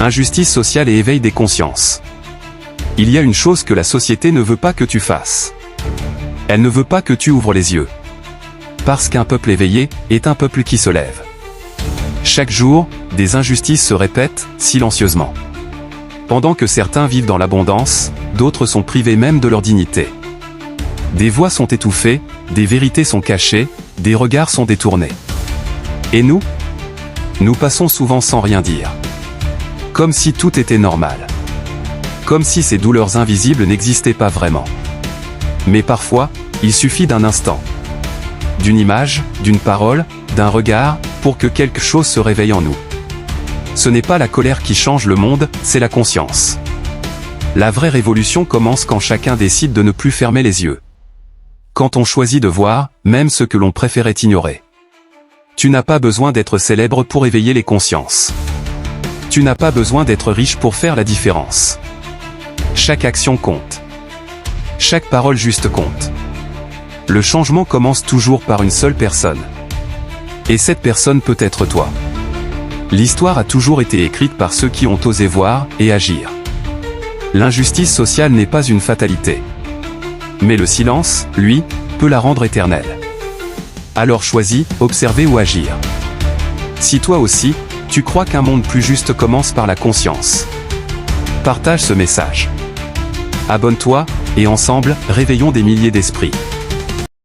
Injustice sociale et éveil des consciences. Il y a une chose que la société ne veut pas que tu fasses. Elle ne veut pas que tu ouvres les yeux. Parce qu'un peuple éveillé est un peuple qui se lève. Chaque jour, des injustices se répètent, silencieusement. Pendant que certains vivent dans l'abondance, d'autres sont privés même de leur dignité. Des voix sont étouffées, des vérités sont cachées, des regards sont détournés. Et nous? Nous passons souvent sans rien dire. Comme si tout était normal. Comme si ces douleurs invisibles n'existaient pas vraiment. Mais parfois, il suffit d'un instant. D'une image, d'une parole, d'un regard, pour que quelque chose se réveille en nous. Ce n'est pas la colère qui change le monde, c'est la conscience. La vraie révolution commence quand chacun décide de ne plus fermer les yeux. Quand on choisit de voir, même ce que l'on préférait ignorer. Tu n'as pas besoin d'être célèbre pour éveiller les consciences. Tu n'as pas besoin d'être riche pour faire la différence. Chaque action compte. Chaque parole juste compte. Le changement commence toujours par une seule personne. Et cette personne peut être toi. L'histoire a toujours été écrite par ceux qui ont osé voir et agir. L'injustice sociale n'est pas une fatalité. Mais le silence, lui, peut la rendre éternelle. Alors choisis, observer ou agir. Si toi aussi, tu crois qu'un monde plus juste commence par la conscience. Partage ce message. Abonne-toi, et ensemble, réveillons des milliers d'esprits.